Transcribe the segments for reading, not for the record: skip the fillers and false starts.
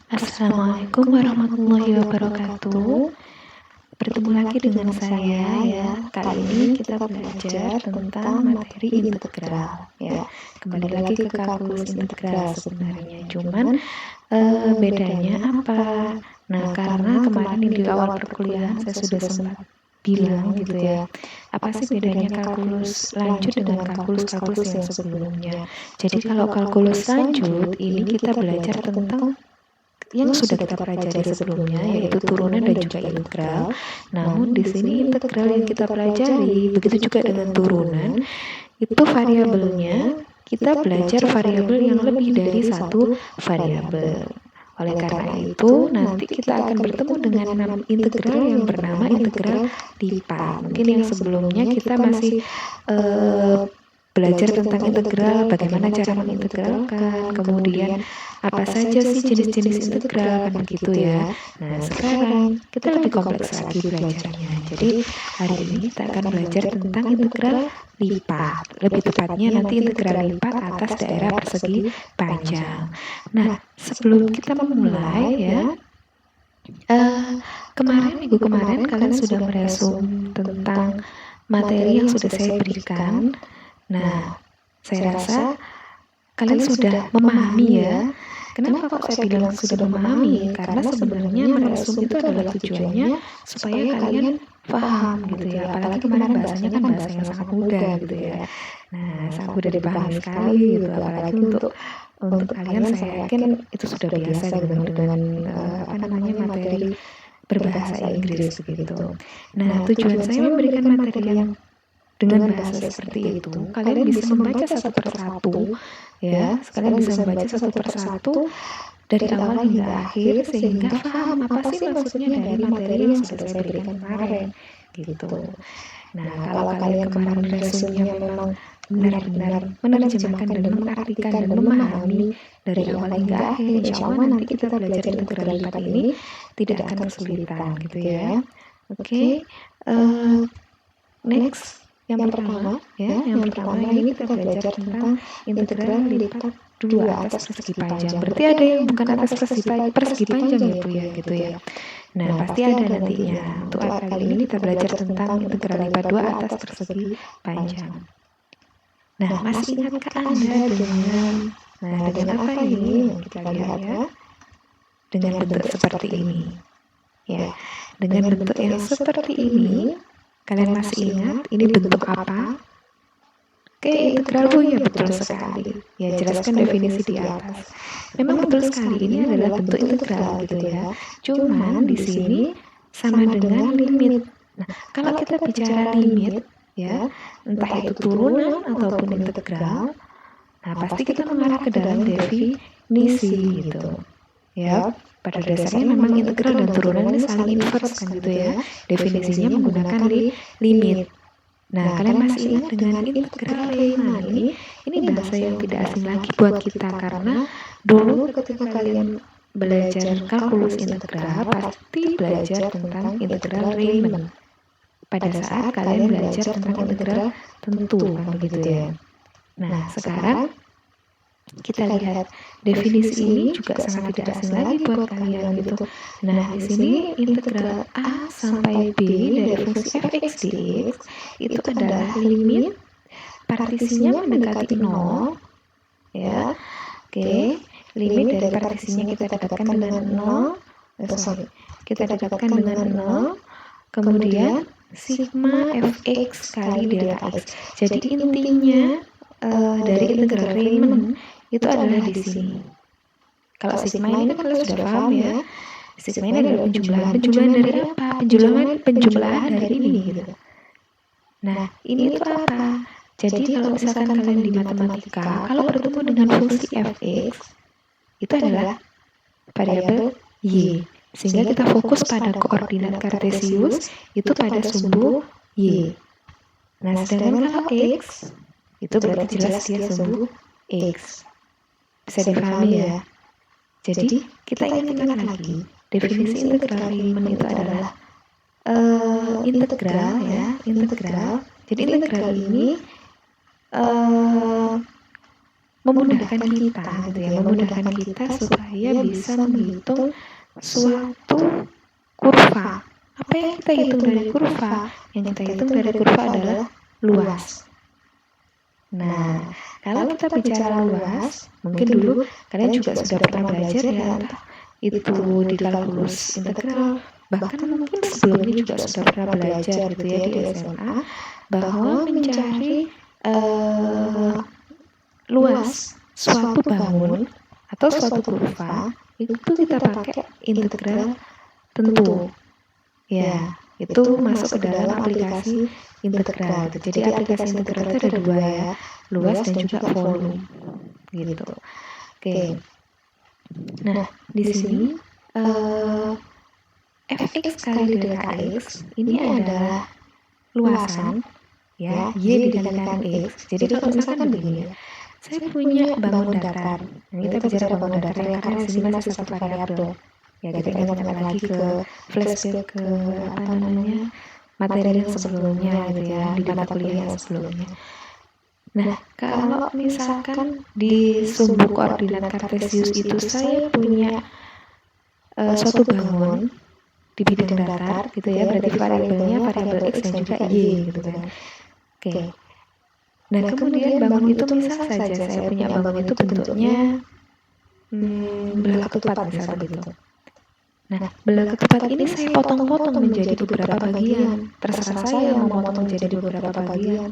Assalamualaikum warahmatullahi wabarakatuh. Bertemu lagi dengan saya ya. Kali ini kita belajar tentang materi integral ya. Kembali lagi ke kalkulus integral sebenarnya. Cuman bedanya apa? Nah, karena kemarin di awal perkuliahan saya sudah sempat bilang gitu ya. Apa sih bedanya kalkulus lanjut dengan kalkulus-kalkulus yang sebelumnya? Jadi kalau kalkulus lanjut ini kita belajar tentang yang sudah kita pelajari sebelumnya, yaitu turunan dan juga integral. Namun di sini integral yang kita pelajari, begitu juga dengan turunan, itu variabelnya kita belajar variabel yang lebih dari satu variabel. Oleh karena itu, nanti kita akan bertemu dengan integral yang bernama integral lipat. Mungkin yang sebelumnya kita masih belajar tentang integral, bagaimana cara mengintegralkan, kemudian apa saja sih jenis-jenis integral, kan begitu ya. Nah, sekarang kita lebih kompleks lagi belajarnya. Jadi, hari ini kita akan belajar tentang integral lipat. Lebih tepatnya nanti integral lipat atas daerah persegi panjang. Nah, sebelum kita memulai ya, minggu kemarin kalian sudah meresum tentang materi yang sudah saya berikan. Nah, saya rasa kalian sudah memahami ya. Kenapa kok saya bilang sudah memahami? Karena sebenarnya meresum itu adalah tujuannya supaya kalian paham gitu ya. Apalagi kemarin bahasanya kan bahasa yang sangat mudah gitu ya. Nah, sangat mudah dipahami sekali gitu. Apalagi untuk kalian saya yakin itu sudah biasa gitu dengan materi berbahasa Inggris begitu. Nah, tujuan saya memberikan materi yang dengan bahasa seperti itu, kalian bisa membaca satu persatu, ya. Kalian bisa membaca satu persatu dari awal hingga akhir sehingga paham apa sih maksudnya dari materi yang sudah saya berikan kemarin, gitu. Nah, kalau kalian kemarin resumnya memang benar-benar menerjemahkan dan mengartikan dan memahami dari awal hingga akhir, insya Allah nanti kita belajar integral lipat ini tidak akan kesulitan, gitu ya. Oke, next. Yang pertama ini kita belajar tentang integral lipat 2 atas persegi panjang. Berarti ada yang bukan atas persegi panjang ya Bu ya, gitu ya. Nah, pasti ada nantinya. Untuk kali ini kita belajar tentang integral lipat 2 atas persegi panjang. Nah, masih ingatkah Anda dengan apa ini? Kita lihat ya. Dengan bentuk seperti ini. Ya, dengan bentuk yang seperti ini, kalian masih ingat ini bentuk apa? Oke, integral Bu ya, betul sekali. Ya, jelaskan definisi di atas. Memang betul sekali ini adalah bentuk integral gitu ya. Cuman di sini sama dengan limit. Nah, kalau kita bicara limit ya, entah itu turunan ataupun integral, nah pasti kita mengarah ke dalam definisi gitu. Ya, pada dasarnya memang integral dan turunan ini saling inverse kan gitu ya. Definisinya menggunakan limit. Nah, kalian masih ingat dengan integral Riemann ini bahasa yang tidak asing lagi buat kita karena dulu ketika kalian belajar kalkulus integral pasti belajar tentang integral Riemann. Pada saat kalian belajar tentang integral tentu kan begitu ya. Nah, sekarang kita lihat definisi ini juga sangat tidak asing lagi buat kalian gitu. Nah, di sini integral A sampai B dari fungsi fx dx itu adalah limit partisinya mendekati 0 ya. Oke, limit dari partisinya kita dapatkan dengan 0. Kita dapatkan dengan 0. Kemudian sigma fx kali delta x. Jadi intinya dari integral Riemann itu adalah di sini. Kalau sigma ini kan kalian sudah paham ya. Sigma ini adalah penjumlahan dari apa? Penjumlahan dari ini gitu. Nah, ini itu apa? Jadi kalau misalkan kalian di matematika, kalau bertemu dengan fungsi fx, itu adalah variabel y. Sehingga kita fokus pada koordinat kartesius itu pada sumbu y. Nah, sedangkan kalau x, itu berarti jelas dia sumbu x. Bisa dipahami ya? Jadi, kita ingat lagi, definisi integral Riemann itu adalah integral ya, integral. Jadi integral ini memudahkan kita gitu ya, memudahkan kita supaya bisa menghitung suatu kurva. Apa yang kita hitung dari kurva? Yang kita hitung dari kurva adalah luas. Nah, kalau kita bicara luas, mungkin dulu kalian juga sudah pernah belajar ya, entah itu di kalkulus integral, bahkan mungkin sebelumnya juga sudah pernah belajar gitu ya di SMA, bahwa mencari luas suatu bangun atau suatu kurva itu kita pakai integral tentu. Ya, itu masuk ke dalam aplikasi integral. Jadi aplikasi integral itu ada dua ya, luas dan juga volume gitu. Oke. Nah, di sini fx kali delta x ini adalah luasan ya, y dikalikan x. Jadi kalau misalkan begini ya, saya punya bangun datar. Nah, kita bicara bangun datar ya, karena di sini masih satu variabel. Ya, kita ingat-ingat lagi ke flashback ke materi yang sebelumnya gitu ya, di mata kuliah yang sebelumnya. Nah, kalau misalkan di sumbu koordinat kartesius itu saya punya suatu bangun di bidang datar gitu ya, berarti variabelnya variabel x dan juga y gitu kan. Oke. Nah, kemudian bangun itu misal saja saya punya bangun itu bentuknya belah ketupat misal begitu. Nah, belah ketupat ini saya potong-potong menjadi beberapa bagian. Terserah saya mau memotong menjadi beberapa bagian.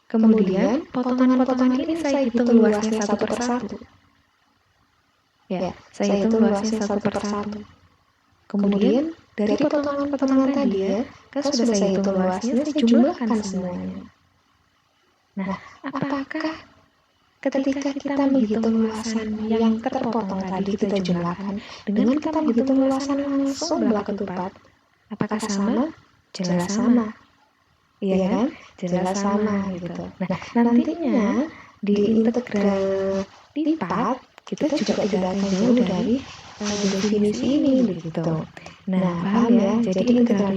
Kemudian, potongan-potongan ini saya hitung luasnya satu per satu. Ya, saya hitung luasnya satu per satu. Kemudian, dari potongan-potongan tadi ya, kan sudah saya hitung luasnya, saya jumlahkan semuanya. Nah, apakah ketika kita menghitung luasan yang terpotong tadi kita jumlahkan dengan kita menghitung luasan langsung belah ketupat, apakah sama? Jelas sama. Iya kan? Jelas sama gitu. Nah, nantinya di integral lipat kita juga tidak akan jauh dari definisi ini begitu. Nah, paham ya? Jadi integral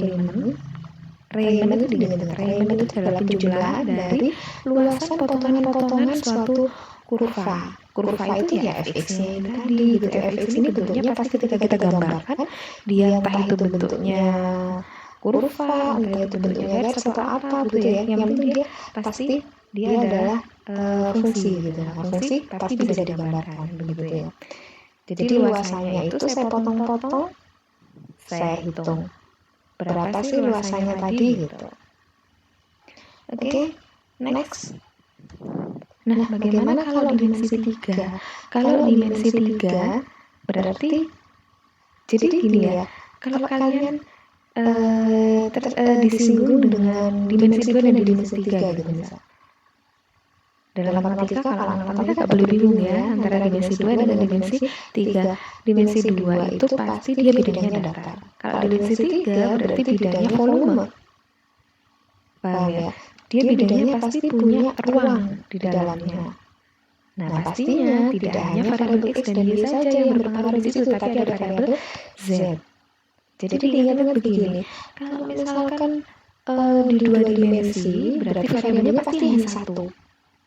Riemann itu diingat-ingat. Riemann itu adalah penjumlahan dari luasan potongan-potongan suatu kurva. Kurva itu ya fx-nya ini tadi gitu. Fx ini bentuknya pasti ketika kita gambarkan, dia entah itu bentuknya kurva, entah itu bentuknya garis atau apa gitu ya. Yang penting dia pasti dia adalah fungsi gitu. Fungsi pasti bisa digambarkan begitu ya. Jadi luasannya itu saya potong-potong, saya hitung. Berapa sih luasannya tadi gitu. Oke, next. Nah, bagaimana kalau dimensi 3? Kalau dimensi 3 berarti jadi gini ya. Kalau kalian disinggung dengan dimensi 2 dan dimensi 3 gitu misal. Dalam matematika, kalau anak matematika gak boleh bingung ya antara dimensi 2 dengan dimensi 3. Dimensi 2 itu pasti dia bidangnya datar. Kalau dimensi 3 berarti bidangnya volume. Paham ya? Dia bidangnya pasti punya ruang di dalamnya. Nah, pastinya tidak hanya variabel x dan y saja yang berpengaruh di situ, tapi ada variabel z. Jadi diingat-ingat begini, kalau misalkan di dua dimensi, berarti variabelnya pasti hanya satu.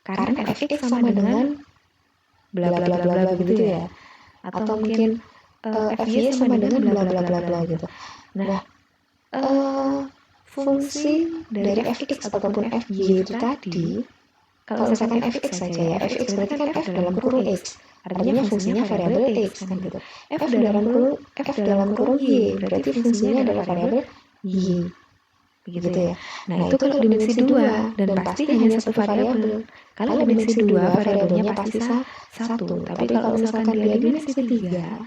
Karena fx sama dengan bla bla bla bla begitu ya. Atau mungkin fy sama dengan bla bla bla bla gitu. Nah, fungsi dari fx ataupun fy itu tadi, kalau misalkan fx saja ya, fx berarti kan f dalam kurung x, artinya fungsinya variabel x kan gitu. F dalam kurung y berarti fungsinya adalah variabel y, begitu ya. Nah, itu kalau dimensi 2 dan pasti hanya satu variabel. Kalau dimensi 2 variabelnya pasti satu, tapi kalau misalkan dia dimensi 3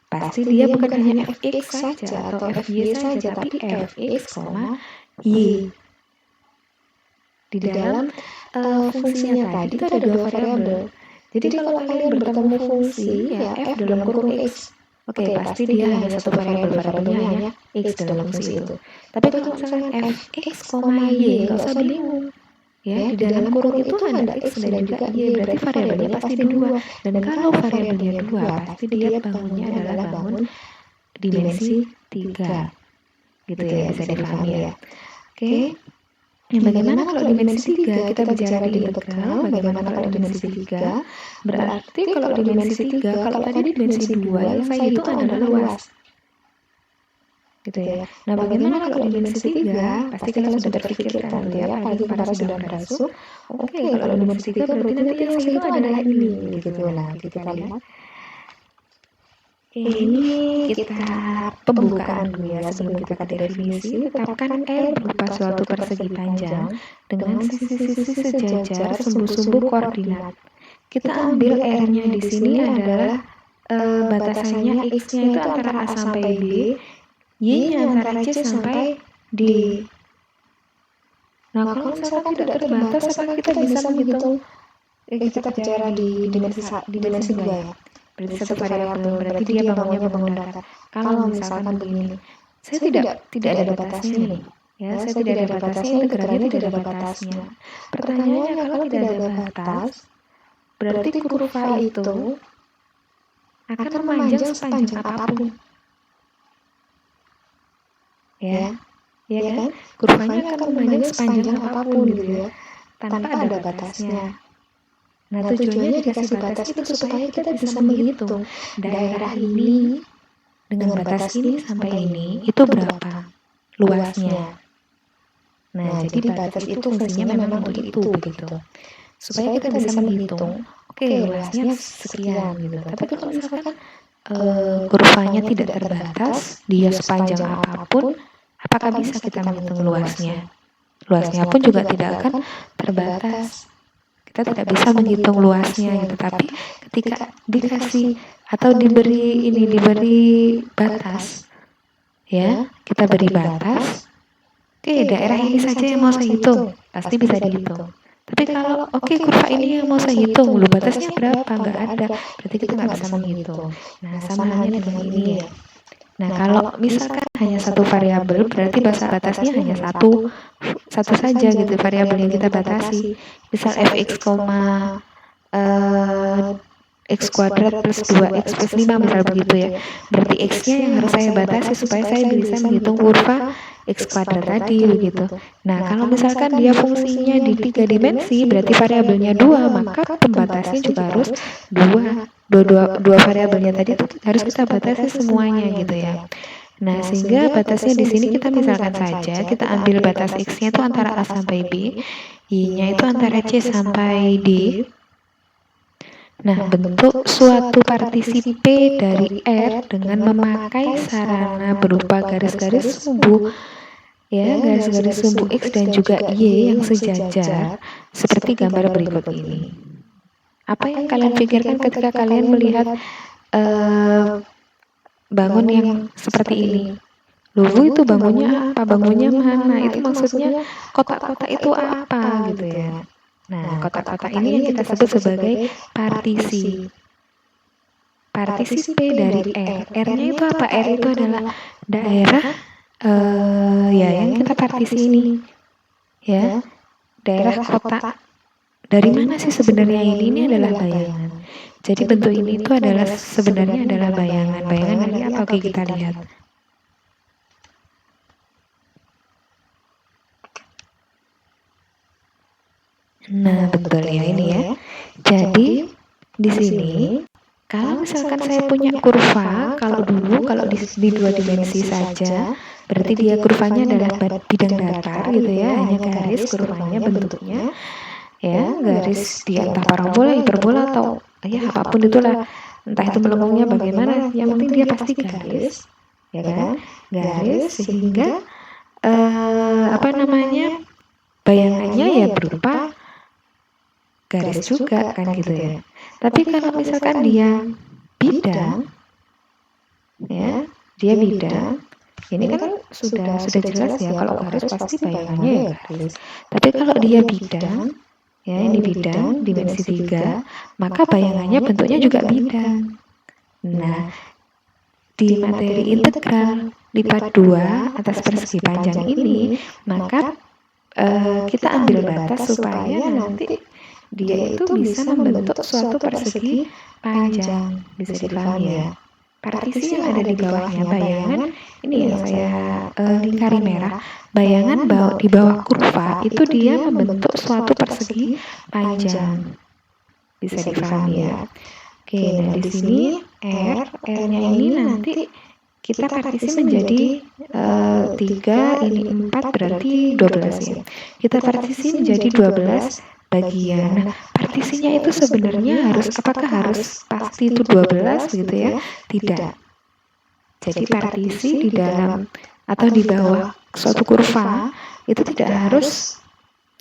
pasti dia bukan hanya fx saja atau fy saja, tapi fx, y. Di dalam fungsinya tadi itu ada dua variabel. Jadi kalau kalian bertemu fungsi ya f dalam kurung x, oke, pasti dia hanya satu variabelnya hanya x dalam fungsi itu. Tapi kalau misalkan fx, y, nggak usah bingung. Ya, di dalam kurung itu ada x dan juga y, berarti variabelnya pasti 2. Dan kalau variabelnya 2, pasti dia bangunnya adalah bangun dimensi 3. Gitu ya, bisa dipahami ya. Oke. bagaimana kalau dimensi 3? Kita bicara di integral, bagaimana kalau dimensi 3? Berarti kalau dimensi 3, kalau tadi dimensi 2 yang saya hitung adalah luas. Gitu ya. Nah, bagaimana kalau dimensi 3? Pasti kalian sudah berpikirkan gitu ya, apalagi para sudah merasuk. Oke, kalau dimensi 3 berarti nanti yang saya hitung adalah ini gitu. Nah, gitu kalian. Ini kita pembukaan dulu ya sebelum kita ke definisi. Tetapkan R berupa suatu persegi panjang dengan sisi-sisi sejajar sumbu-sumbu koordinat. Kita ambil R-nya di sini adalah batasannya X-nya itu antara A sampai B, Y-nya antara C sampai D. Nah, kalau misalkan tidak terbatas, apakah kita bisa menghitung? Kita bicara di dimensi 2 ya. Berarti satu variabel, berarti dia bangunnya bangun datar. Kalau misalkan begini, saya tidak ada batasnya nih. Ya, saya tidak ada batasnya, integralnya tidak ada batasnya. Pertanyaannya, kalau tidak ada batas, berarti kurva itu akan memanjang sepanjang apapun. Ya kan? Kurvanya akan memanjang sepanjang apapun gitu ya, tanpa ada batasnya. Nah, tujuannya dikasih batas itu supaya kita bisa menghitung daerah ini dengan batas ini sampai ini itu berapa luasnya. Nah, jadi batas itu fungsinya memang untuk itu begitu. Supaya kita bisa menghitung, oke, luasnya sekian gitu. Tapi kalau misalkan kurvanya tidak terbatas, dia sepanjang apapun, apakah bisa kita menghitung luasnya? Luasnya pun juga tidak akan terbatas. Kita tidak bisa menghitung luasnya gitu, tapi ketika dikasih atau diberi batas, ya, kita beri batas, oke, daerah ini saja yang mau saya hitung, pasti bisa dihitung. Tapi kalau kurva ini yang mau saya hitung, lu batasnya berapa? Nggak ada, berarti kita nggak bisa menghitung. Nah, sama halnya dengan ini ya. Nah, kalau misalkan hanya satu variabel, berarti batasnya hanya satu saja gitu variabel yang kita batasi. Misal fx, x kuadrat plus 2x plus 5 misal begitu ya. Berarti x-nya yang harus saya batasi supaya saya bisa menghitung kurva x kuadrat tadi begitu. Nah, kalau misalkan dia fungsinya di 3 dimensi, berarti variabelnya 2, maka pembatasnya juga harus 2. Dua variabelnya tadi itu harus kita batasi semuanya gitu ya. Nah, sehingga batasnya di sini kita misalkan saja kita ambil batas X-nya itu antara A sampai B, Y-nya itu antara C sampai D. Nah, bentuk suatu partisi P dari R dengan memakai sarana berupa garis-garis sumbu, ya, garis-garis sumbu X dan juga Y yang sejajar seperti gambar berikut ini. Apa yang kalian pikirkan ketika kalian melihat bangun yang seperti ini? Loh, itu bangunnya apa? Bangunnya mana? Itu maksudnya kotak-kotak itu apa gitu ya. Nah, kotak-kotak ini yang kita sebut sebagai partisi. Partisi P dari R. R-nya itu apa? R itu adalah daerah ya yang kita partisi ini. Ya, daerah kotak. Dari mana sih sebenarnya ini? Ini adalah bayangan. Jadi bentuk ini itu adalah sebenarnya adalah bayangan. Bayangan dari apa? Oke, kita lihat. Nah, betul ya ini ya. Jadi di sini kalau misalkan saya punya kurva, kalau di 2 dimensi saja, berarti dia kurvanya adalah bidang datar gitu ya, hanya garis kurvanya bentuknya. Ya, garis di entah parabola, hiperbola atau ya apapun itulah, entah itu melengkungnya bagaimana, yang penting dia pasti garis, ya kan? Garis sehingga bayangannya ya berupa garis juga kan gitu ya. Tapi kalau misalkan dia bidang, ya, dia bidang, ini kan sudah jelas ya, kalau garis pasti bayangannya ya garis. Tapi kalau dia bidang, ya ini bidang dimensi 3, maka bayangannya bentuknya juga bidang. Nah, di materi integral lipat 2 atas persegi panjang ini, maka kita ambil batas supaya nanti dia itu bisa membentuk suatu persegi panjang. Bisa dipahami ya? partisi yang ada di bawahnya, bayangan ini yang saya lingkari merah, bayangan di bawah kurva itu dia membentuk suatu persegi panjang. Bisa difahami ya. Oke, nah di sini R-nya ini nanti kita partisi menjadi 3, ini 4, berarti 12 ya. Kita partisi menjadi 12 bagian. Nah, partisinya itu sebenarnya apakah harus pasti itu 12 gitu ya? Tidak. Jadi partisi di dalam atau di bawah suatu kurva itu tidak harus,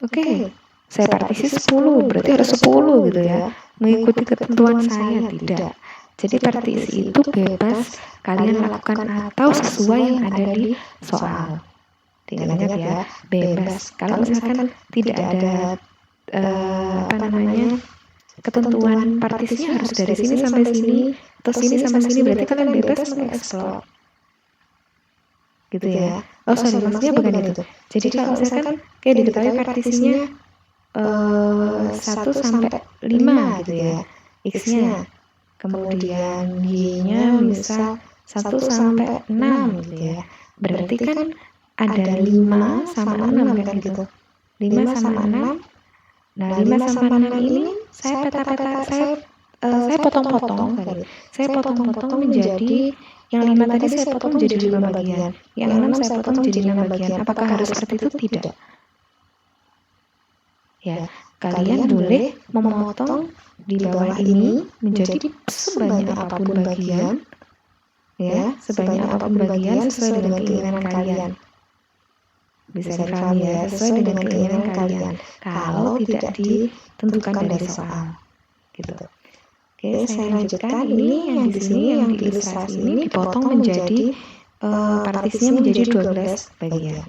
oke, saya partisi 10, berarti harus 10 gitu ya. Mengikuti ketentuan saya, tidak. Jadi partisi itu bebas kalian lakukan atau sesuai yang ada di soal. Ingat ya, bebas. Kalau misalkan tidak ada ketentuan partisinya harus dari sini sampai sini atau sini sampai sini, berarti kalian bebas mengeksplor. Gitu ya. Oh sorry, maksudnya bukan itu. Jadi kalau misalkan kayak diketahui partisinya 1 sampai 5 gitu ya, X-nya. Kemudian Y-nya misal 1 sampai 6 gitu ya. Berarti kan ada 5 sama 6 kan gitu. 5 sama 6. Nah, 5 sama 6 ini saya potong-potong tadi. Saya potong-potong menjadi yang 5 tadi saya potong menjadi 5 bagian. Yang 6 saya potong menjadi 6 bagian. Apakah harus seperti itu? Tidak. Ya, kalian boleh memotong di bawah ini menjadi sebanyak apapun bagian, ya, sebanyak apapun bagian sesuai dengan keinginan kalian. Bisa dipahami ya, sesuai dengan keinginan kalian. Kalau tidak ditentukan dari soal, gitu. Oke, saya lanjutkan. Ini yang di sini, yang di ilustrasi ini dipotong menjadi partisinya menjadi 12 bagian.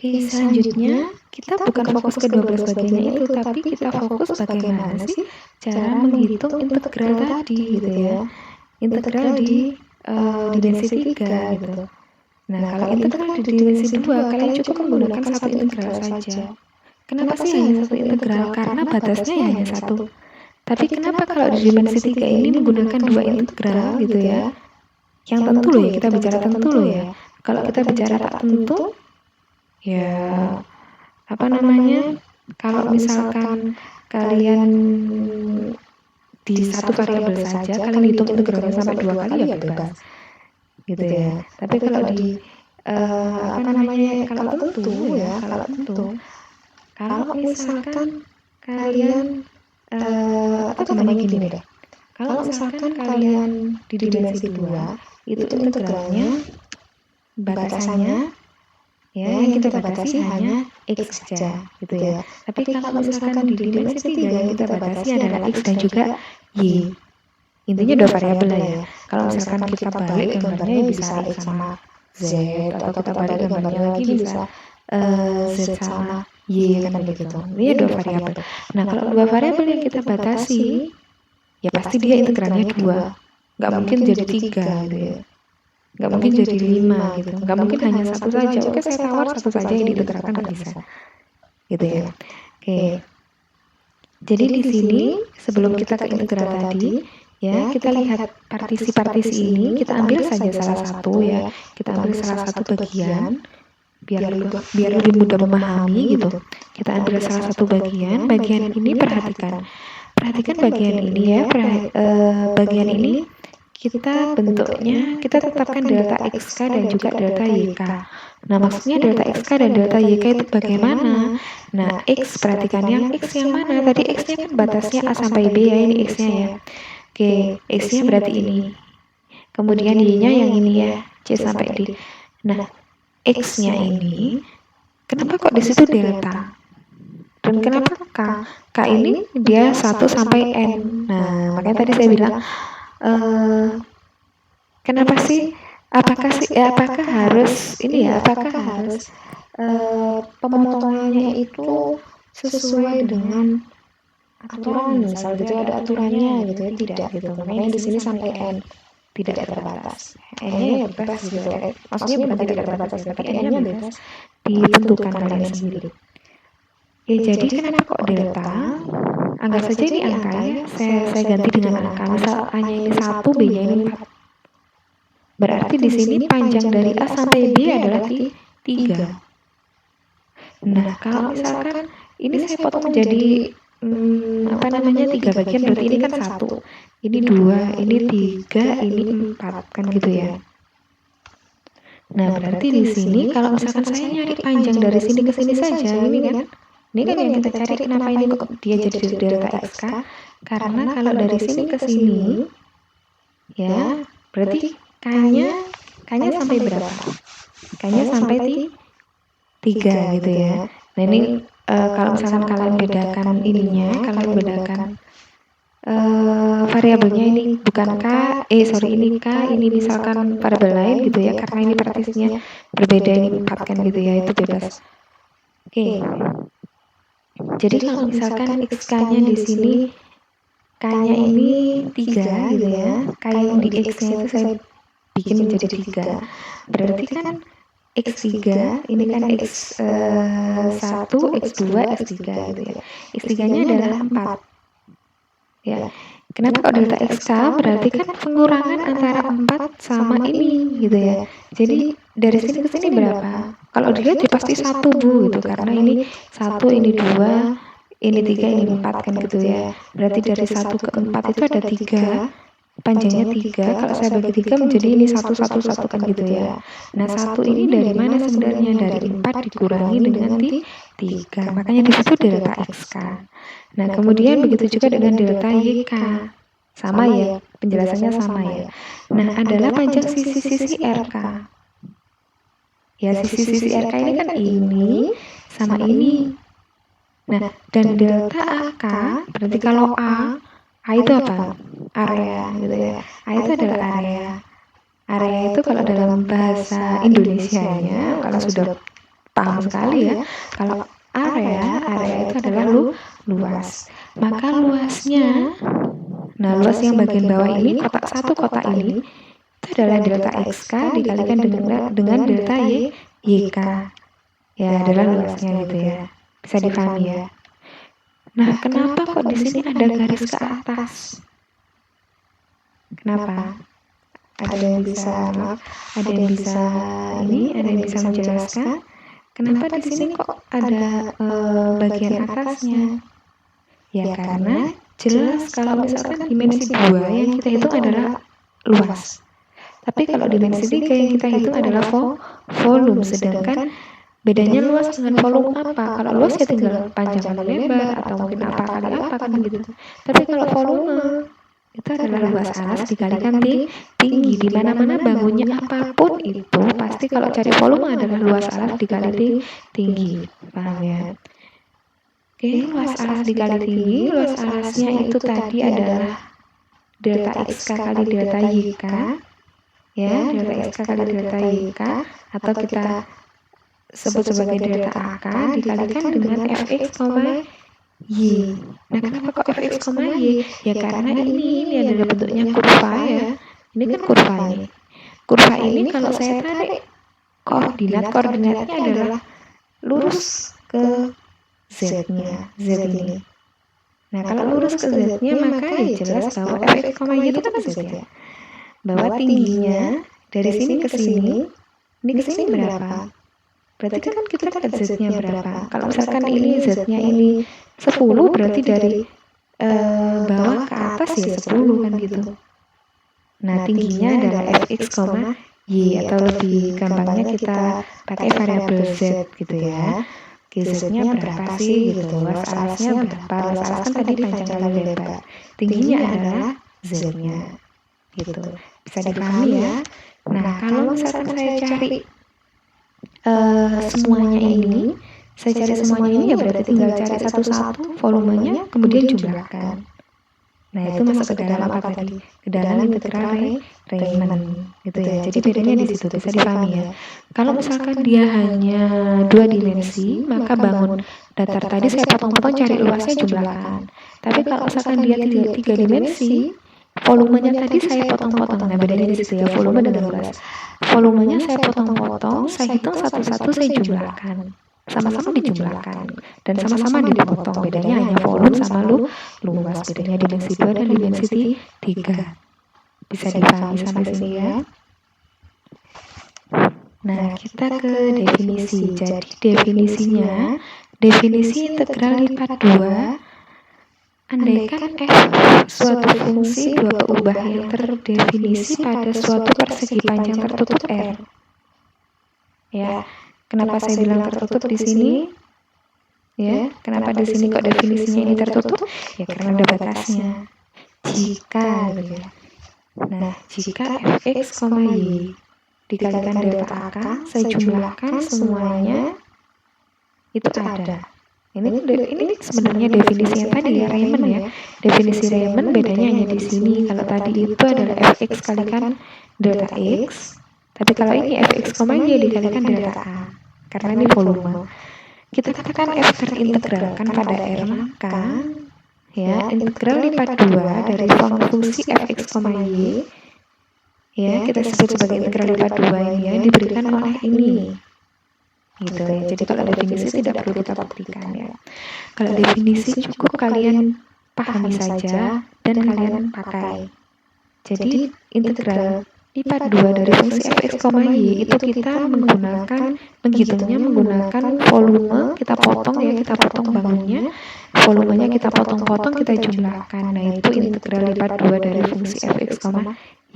Oke, selanjutnya kita bukan fokus ke 12 bagiannya itu, tapi kita fokus bagaimana sih cara menghitung integral tadi gitu ya. Integral di dimensi 3 gitu. Nah, kalau integral di dimensi 2, kalian cukup menggunakan satu integral saja. Kenapa sih hanya satu integral? Karena batasnya ya hanya satu. Tapi kenapa kalau di dimensi 3 ini menggunakan 2 integral gitu ya? Yang tentu loh ya, kita bicara tentu loh ya. Kalau kita bicara tak tentu, ya kalau misalkan kalian di satu variabel saja kalian hitung integralnya sampai 2 kali ya bebas gitu ya. Tapi kalau di kalau misalkan kalian gini deh, kalau misalkan kalian di dimensi 2 itu integralnya batasannya ya, yang kita batasi hanya X saja gitu ya. Tapi kalau misalkan di dimensi 3 yang kita batasi adalah X dan juga Y. Intinya 2 variabel lah ya. Kalau misalkan kita balik gambarnya bisa X sama Z, atau kita balik gambarnya lagi bisa Z sama Y kan begitu. Ini 2 variabel. Nah, kalau 2 variabel yang kita batasi, ya pasti dia integralnya 2. Nggak mungkin jadi 3 gitu ya. Nggak mungkin jadi 5 gitu, nggak mungkin hanya satu saja. Oke, saya tawar satu saja yang diintegralkan, nggak bisa gitu ya. Oke, jadi di sini sebelum kita ke integral tadi ya, kita lihat partisi-partisi ini, kita ambil saja salah satu ya, kita ambil salah satu bagian biar lebih mudah memahami gitu. Kita ambil salah satu bagian ini perhatikan bagian ini ya, bagian ini kita bentuknya, kita tetapkan delta XK dan juga delta YK. Nah, maksudnya delta XK dan delta YK itu bagaimana? Nah, X, perhatikan yang X yang mana? Tadi X-nya kan batasnya A sampai B ya, ini X-nya ya. Oke, X-nya berarti ini. Kemudian Y-nya yang ini ya, C sampai D. Nah, X-nya ini, kenapa kok di situ delta? Dan kenapa K? K ini dia 1 sampai N. Nah, makanya tadi saya bilang, kenapa sih? Apakah harus pemotongannya itu sesuai dengan aturan, misal gitu ada aturannya gitu ya, tidak gitu. Makanya di sini sampai N tidak terbatas. N-nya ya bebas gitu. Maksudnya bukan tidak terbatas, tapi N-nya bebas ditentukan kalian sendiri. Ya, jadi kenapa kok delta? Anggap saja ini angka ya, saya ganti dengan angka. Misal A-nya ini 1, B-nya ini 4. Berarti di sini panjang dari A sampai B adalah 3. Nah, kalau misalkan ini saya potong menjadi 3 bagian, berarti ini kan 1, ini 2, ini 3, ini 4, kan gitu ya. Nah, berarti di sini kalau misalkan saya nyari panjang dari sini ke sini saja, ini kan yang kita cari. Kenapa ini kok dia jadi delta XK? Karena kalau dari sini ke sini, ya, berarti K-nya sampai berapa? K-nya sampai 3 gitu ya. Nah, ini kalau misalkan kalian bedakan ininya, kalian bedakan variabelnya ini bukan K, ini K, ini misalkan variabel lain gitu ya, karena ini partisnya berbeda, ini 4 kan gitu ya, itu bebas. Oke. Jadi kalau misalkan XK-nya di sini, K-nya ini 3 gitu ya, K yang di X-nya itu saya bikin menjadi 3. Berarti kan X3, ini kan X1, X2, X3 gitu ya. X3-nya adalah 4. Ya. Kenapa kok delta XK? Berarti kan pengurangan antara 4 sama ini gitu ya. Jadi dari sini ke sini berapa? Kalau dilihat ya pasti 1 Bu gitu, karena ini 1, ini 2, ini 3, ini 4 kan gitu ya. Berarti dari 1 ke 4 itu ada 3, panjangnya 3. Kalau saya bagi 3 menjadi ini 1, 1, 1 kan gitu ya. Nah, 1 ini dari mana sebenarnya? Dari 4 dikurangi dengan 3. Makanya di situ delta XK. Nah, kemudian begitu juga dengan delta YK. Sama ya, penjelasannya sama ya. Nah, adalah panjang sisi-sisi RK. Ya, sisi-sisi RK ini kan ini sama ini. Nah, dan delta AK, berarti kalau A itu apa? Area gitu ya. A itu adalah area. Area itu kalau dalam bahasa Indonesianya, kalau sudah paham sekali ya, kalau area itu adalah luas. Maka luasnya, nah luas yang bagian bawah ini, kotak ini, itu adalah delta XK dikalikan dengan delta YK. Ya, adalah luasnya gitu ya. Bisa dipahami ya. Nah, kenapa kok di sini ada garis ke atas? Kenapa? Ada yang bisa menjelaskan? Kenapa di sini kok ada bagian atasnya? Ya, karena jelas kalau misalkan dimensi 2 yang kita hitung adalah luas. Tapi kalau dimensi 3 yang kita hitung adalah volume. Sedangkan bedanya luas dengan volume apa? Kalau luas ya tinggal panjang kali lebar atau mungkin apa kali apa kan gitu. Tapi kalau volume itu adalah luas alas dikalikan tinggi. Di mana-mana bangunnya apapun itu pasti kalau cari volume adalah luas alas dikali tinggi. Paham ya? Oke, luas alas dikali tinggi. Luas alasnya itu tadi adalah delta XK kali delta YK. Ya, delta XK kali delta YK, atau kita sebut sebagai delta AK dikalikan dengan Fx, Y. Nah, kenapa kok Fx, Y? Ya karena ini adalah bentuknya kurva ya. Ini kan kurva ini. Kurva ini kalau saya tarik koordinatnya adalah lurus ke Z-nya, Z ini. Nah, kalau lurus ke Z-nya maka ya jelas bahwa Fx, Y itu kan Z ya. Bahwa tingginya dari sini ke sini, ini ke sini berapa? Berarti kan kita lihat Z-nya berapa. Kalau misalkan ini Z-nya ini 10, berarti dari bawah ke atas ya 10 kan gitu. Nah, tingginya adalah Fx, Y, atau lebih gampangnya kita pakai variabel Z gitu ya. Z-nya berapa sih gitu. Luas alasnya berapa? Luas alas kan tadi panjang kali lebar. Tingginya adalah Z-nya gitu. Bisa dipahami ya. Nah, kalau misalkan saya cari semuanya ini, ya berarti tinggal cari satu-satu volumenya, kemudian jumlahkan. Nah, itu masuk ke dalam apa tadi? Ke dalam integral Riemann gitu ya. Jadi bedanya di situ, bisa dipahami ya. Kalau misalkan dia hanya 2 dimensi, maka bangun datar tadi saya potong-potong cari luasnya jumlahkan. Tapi kalau misalkan dia 3 dimensi, volumenya tadi saya potong-potong. Nah, bedanya di situ ya, volume dengan luas. Volumenya saya potong-potong, saya hitung satu-satu, saya jumlahkan. sama-sama dijumlahkan dan sama-sama dipotong. Bedanya hanya volume sama luas. Bedanya dimensi 2 dan dimensi 3. Bisa dipahami sampai sini ya. Nah, kita ke definisi. Jadi definisinya, definisi integral lipat 2, andaikan f suatu fungsi dua keubah yang terdefinisi pada suatu persegi panjang tertutup R. Ya, kenapa saya bilang tertutup di sini? Ya, kenapa di sini kok definisinya ini tertutup? Ya, karena ada batasnya. Jika, gitu ya. Nah, jika fx, y dikalikan delta AK, saya jumlahkan semuanya, itu ada. Ini sebenarnya definisi yang tadi ya, Riemann ya. Definisi Riemann bedanya hanya di sini. Kalau tadi itu adalah fx kalikan delta x, tapi kalau ini fx, y dikalikan delta A, karena ini volume. Kita katakan f terintegralkan pada R, maka ya, integral lipat 2 dari fungsi fx, y, ya, kita sebut sebagai integral lipat 2 ini ya, diberikan oleh ini. Gitu ya. Jadi kalau definisi tidak perlu kita buktikan ya. Kalau definisi cukup kalian pahami saja dan kalian pakai. Jadi integral lipat 2 dari fungsi fx, y itu kita menghitungnya menggunakan volume, kita potong ya, kita potong bangunnya, volumenya kita potong-potong, kita jumlahkan. Nah, itu integral lipat 2 dari fungsi fx,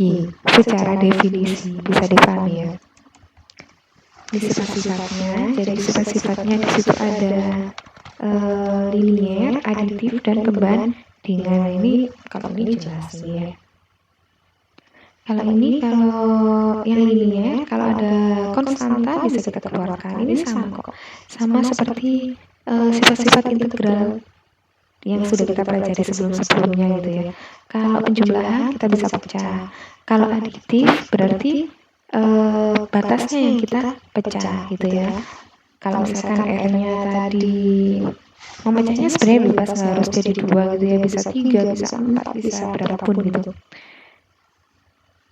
y secara definisi. Bisa dipahami ya. Di sifat-sifatnya, jadi sifat-sifatnya di situ ada linier, aditif, dan perbandingan. Nah, ini kalau ini jelas ya. Kalau yang linier, kalau ada konstanta bisa kita keluarkan. Ini sama kok, sama seperti sifat-sifat integral yang sudah kita pelajari sebelum-sebelumnya gitu ya. Kalau penjumlahan kita bisa pecah. Kalau aditif berarti batasnya yang kita pecah gitu ya. Kalau misalkan R-nya tadi memecahnya sebenarnya bebas, nggak harus jadi 2 gitu ya, bisa 3, bisa 4, bisa berapapun gitu.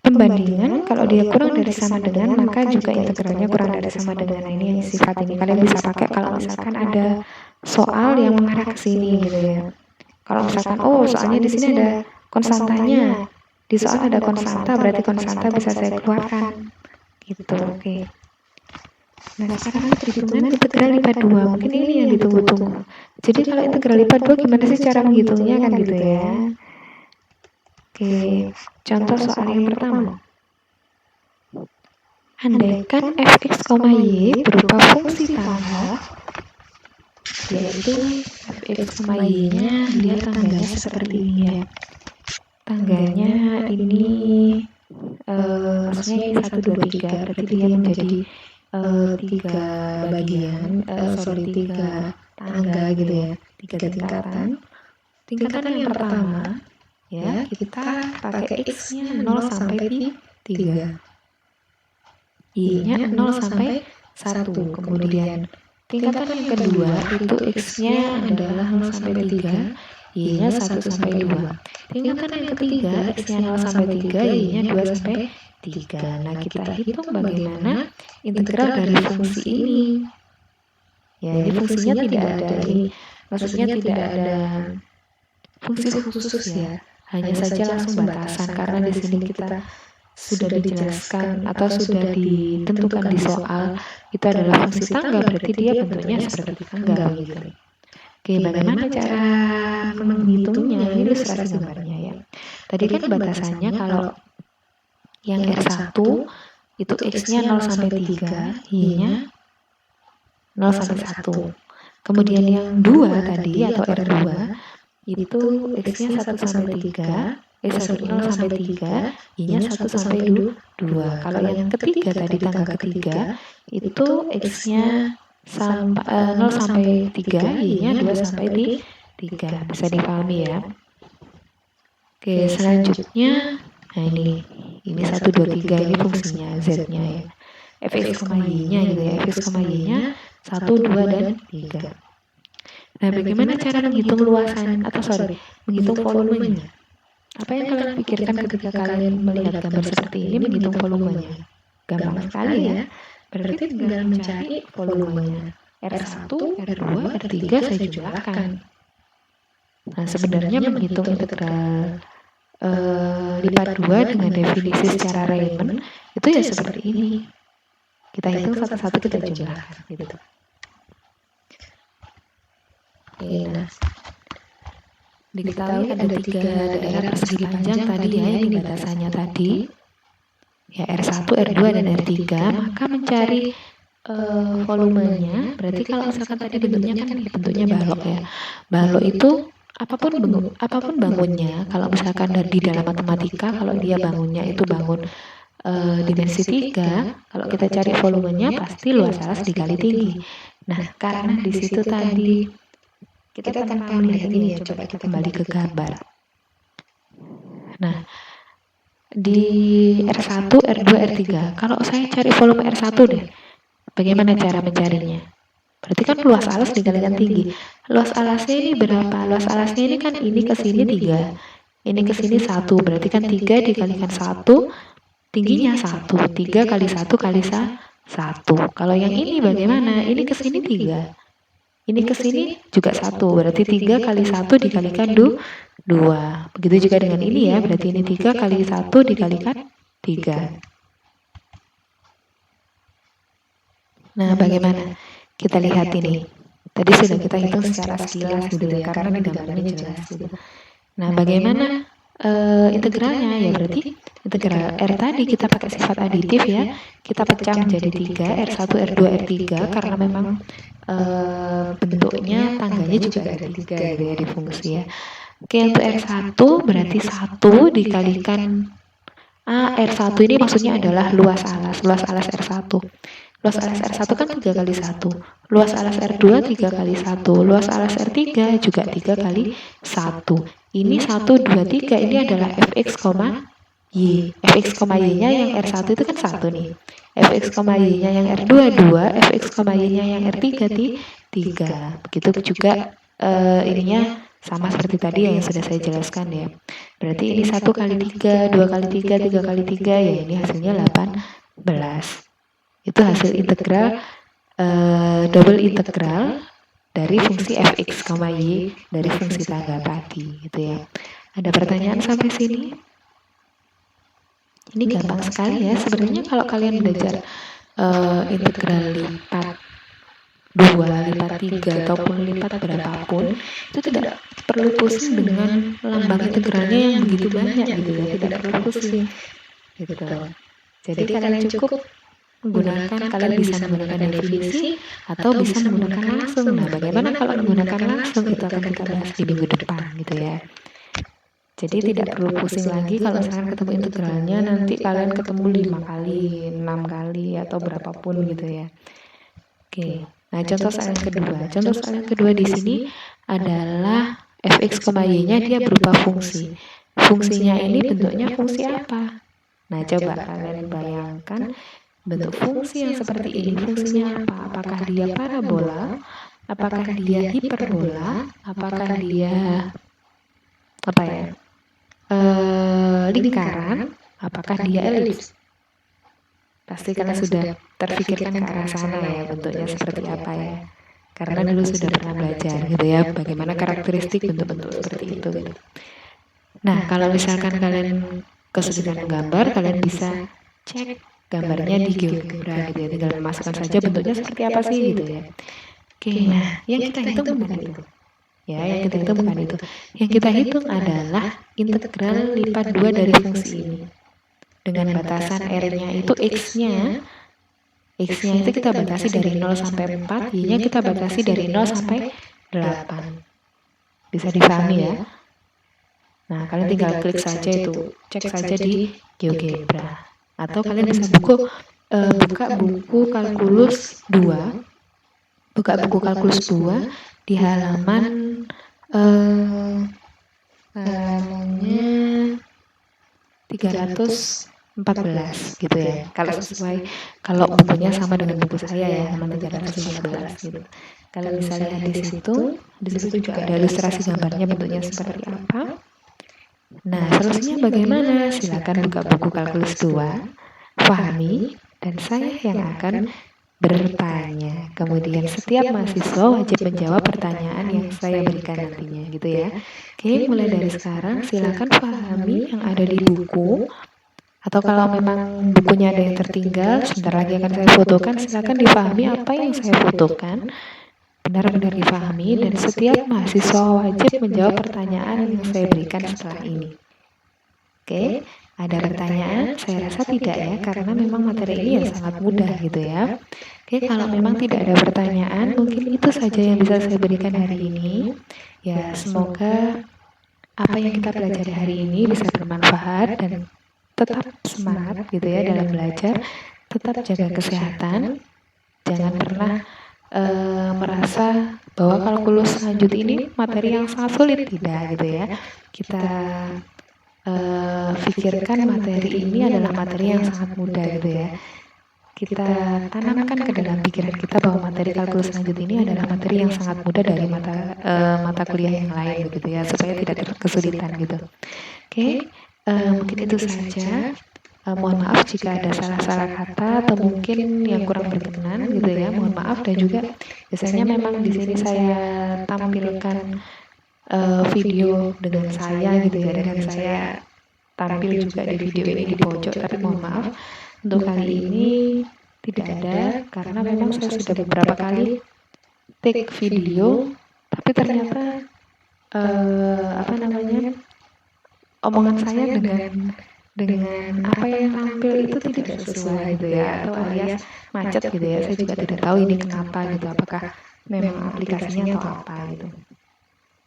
Pembandingan, kalau dia kurang dari sama dengan, maka juga integralnya kurang dari sama dengan. Nah, ini yang sifat ini kalian bisa pakai kalau misalkan ada soal yang mengarah ke sini gitu ya. Kalau misalkan soalnya di sini ada konstantanya, di soal ada konstanta, berarti konstanta bisa saya keluarkan gitu. Oke. Nah, sekarang perhitungan integral lipat 2, mungkin ini yang ditunggu-tunggu. Jadi kalau integral lipat 2 gimana sih cara menghitungnya kan gitu ya. Oke, contoh soal yang pertama. Andaikan fx, y berupa fungsi tangga, yaitu fx, y-nya dia tangganya seperti ini ya. Tangganya ini maksudnya ini 1, 2, 3, berarti dia menjadi 3 bagian, 3 tangga gitu ya, 3 tingkatan. Tingkatan yang pertama ya, kita pakai x-nya 0 sampai 3, y-nya 0 sampai 1. Kemudian tingkatan yang kedua itu x-nya adalah 0 sampai 3, y-nya 1 sampai 2. Tingkatan yang ketiga x-nya 0 sampai 3, y-nya 2 sampai 3. Nah, kita hitung bagaimana integral dari fungsi ini. Ya, ini fungsinya tidak ada, ini maksudnya tidak ada fungsi khusus ya. Hanya saja langsung batasan, karena di sini kita sudah dijelaskan atau sudah ditentukan di soal itu adalah fungsi tangga, berarti dia bentuknya seperti tangga gitu. Oke, bagaimana cara menghitungnya? Ini ilustrasi gambarnya ya. Tadi kan batasannya kalau yang R1 itu x-nya 0 sampai 3, y-nya 0 sampai 1. Kemudian yang 2 tadi atau R2 itu x-nya 1 sampai 3, 0 sampai 3, y-nya 1 sampai 2. Kalau yang ketiga tadi, tangga ketiga, itu x-nya 0 sampai 3, y-nya 2 sampai 3. Bisa dipahami ya. Oke, selanjutnya, nah ini 1, 2, 3, ini fungsinya z-nya ya. fx, y-nya gitu ya, fx, y-nya 1, 2, dan 3. Nah, bagaimana cara menghitung luasan menghitung volumenya? Apa yang kalian pikirkan ketika kalian melihat gambar seperti ini menghitung volumenya? Gampang sekali ya. Berarti tinggal mencari volumenya. R1, R2, R3 saya jumlahkan. Nah, sebenarnya menghitung integral lipat 2 dengan definisi secara Riemann itu ya seperti ini. Kita hitung satu-satu, kita jumlahkan gitu. Nah, diketahui ada 3 daerah persegi panjang tadi ya, ini batasannya tadi. Ya, R1, R2, dan R3, maka mencari volumenya, berarti kalau misalkan tadi bentuknya kan bentuknya balok ya. Balok itu apapun bangunnya, kalau misalkan di dalam matematika, kalau dia bangunnya itu bangun dimensi 3, kalau kita cari volumenya pasti luas alas dikali tinggi. Nah, karena di situ tadi kita tanpa melihat ini ya, coba kita kembali ke gambar. Nah, di R1, R2, R3, kalau saya cari volume R1 deh, bagaimana cara mencarinya? Berarti kan luas alas dikalikan tinggi. Luas alasnya ini berapa? Luas alasnya ini kan ini ke sini 3, ini ke sini 1, berarti kan 3 dikalikan 1, tingginya 1, 3 kali 1 kali 1. Kalau yang ini bagaimana? Ini ke sini 3, ini ke sini juga 1, berarti 3 kali 1 dikalikan 2. Begitu juga dengan ini ya, berarti ini 3 kali 1 dikalikan 3. Nah, bagaimana? Kita lihat ini. Tadi sudah kita hitung secara sekilas gitu ya, karena di gambarnya jelas gitu. Nah, bagaimana integralnya? Ya berarti integral R tadi kita pakai sifat aditif ya. Kita pecah menjadi 3, R1, R2, R3, karena memang bentuknya tangganya juga ada 3 gitu ya di fungsi ya. Oke, untuk R1 berarti 1 dikalikan R1 ini maksudnya adalah luas alas R1. Luas alas R1 kan 3 kali 1, luas alas R2 3 kali 1, luas alas R3 juga 3 kali 1. Ini 1, 2, 3, ini adalah fx, y. Fx, y-nya yang R1 itu kan 1 nih. Fx, y-nya yang R2, 2, fx, y-nya yang R3, 3. Begitu juga ininya sama seperti tadi yang sudah saya jelaskan ya. Berarti ini 1 kali 3, 2 kali 3, 3 kali 3, ya ini hasilnya 18. Itu hasil integral double integral dari fungsi fx, y dari fungsi tangga tadi gitu ya. Ada pertanyaan sampai sini? Ini gampang sekali ya. Sebenarnya kalau kalian belajar integral lipat 2, lipat 3 ataupun lipat berapapun, itu tidak perlu pusing dengan lambang integralnya yang begitu banyak gitu ya. Tidak perlu pusing gitu. Jadi kalian cukup kalian bisa menggunakan definisi atau bisa menggunakan langsung. Nah, bagaimana kalau menggunakan langsung? Itu akan kita bahas di minggu depan gitu ya. Jadi tidak perlu pusing lagi kalau misalkan ketemu integralnya, nanti kalian ketemu 5 kali, 6 kali atau berapapun gitu ya. Oke. Nah, contoh soal yang kedua. Contoh soal yang kedua di sini adalah fx, y-nya dia berupa fungsi. Fungsinya ini bentuknya fungsi apa? Nah, coba kalian bayangkan bentuk fungsi yang seperti ini, fungsinya apa? Apakah dia parabola? Apakah dia hiperbola? Apakah dia lingkaran? Apakah dia elips? Pasti kalian sudah terfikirkan ke arah sana ya, bentuknya seperti apa ya. Karena dulu sudah pernah belajar gitu ya, bagaimana karakteristik bentuk-bentuk seperti itu gitu. Nah, kalau misalkan kalian kesulitan menggambar, kalian bisa cek gambarnya di GeoGebra gitu ya, tinggal memasukkan saja bentuknya seperti apa sih gitu ya. Oke, nah yang kita hitung bukan itu ya, yang kita hitung bukan itu. Yang kita hitung adalah integral lipat 2 dari fungsi ini dengan batasan R-nya itu X-nya itu kita batasi dari 0 sampai 4, Y-nya kita batasi dari 0 sampai 8. Bisa dipahami ya. Nah, kalian tinggal klik saja itu, cek saja di GeoGebra. Atau kalian bisa buka buku kalkulus 2, buka buku kalkulus 2 di halamannya 314 gitu ya. Kalau sesuai, kalau bukunya sama dengan buku saya ya, halaman 314 gitu. Kalian bisa lihat di situ juga ada ilustrasi gambarnya bentuknya seperti apa. Nah, solusinya bagaimana? Silakan buka buku kalkulus 2, pahami, dan saya yang akan bertanya. Kemudian setiap mahasiswa wajib menjawab pertanyaan yang saya berikan nantinya gitu ya. Oke, mulai dari sekarang silakan pahami yang ada di buku. Atau kalau memang bukunya ada yang tertinggal, sebentar lagi akan saya fotokan, silakan difahami apa yang saya fotokan. Benar-benar difahami dan setiap mahasiswa wajib menjawab pertanyaan yang saya berikan setelah ini. Oke, ada pertanyaan? Saya rasa tidak ya, karena memang materi ini ya sangat mudah gitu ya. Oke, kalau memang tidak ada pertanyaan, mungkin itu saja yang bisa saya berikan hari ini. Ya, semoga apa yang kita pelajari hari ini bisa bermanfaat dan tetap semangat gitu ya dalam belajar, tetap jaga kesehatan, jangan pernah merasa bahwa kalkulus lanjut ini materi yang sangat sulit, tidak gitu ya. Kita pikirkan materi ini adalah materi yang sangat mudah gitu ya. Kita tanamkan ke dalam pikiran kita bahwa materi kalkulus lanjut ini adalah materi yang sangat mudah dari mata kuliah yang lain begitu ya, supaya tidak kesulitan gitu. Oke, mungkin itu saja. Mohon maaf jika ada salah-salah kata atau mungkin yang kurang berkenan gitu ya. Mohon maaf, dan juga biasanya memang di sini saya tampilkan video dengan saya gitu ya, dengan saya tampil juga di video ini di pojok, tapi mohon maaf untuk kali ini tidak ada karena memang saya sudah beberapa kali take video, tapi ternyata apa namanya, omongan saya dengan apa yang tampil itu tidak sesuai gitu ya, atau alias macet gitu ya. Saya juga tidak tahu ini kenapa gitu, apakah memang aplikasinya atau apa gitu.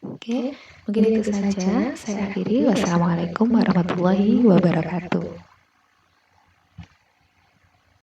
Oke, mungkin itu saja. Saya akhiri. Wassalamualaikum warahmatullahi wabarakatuh.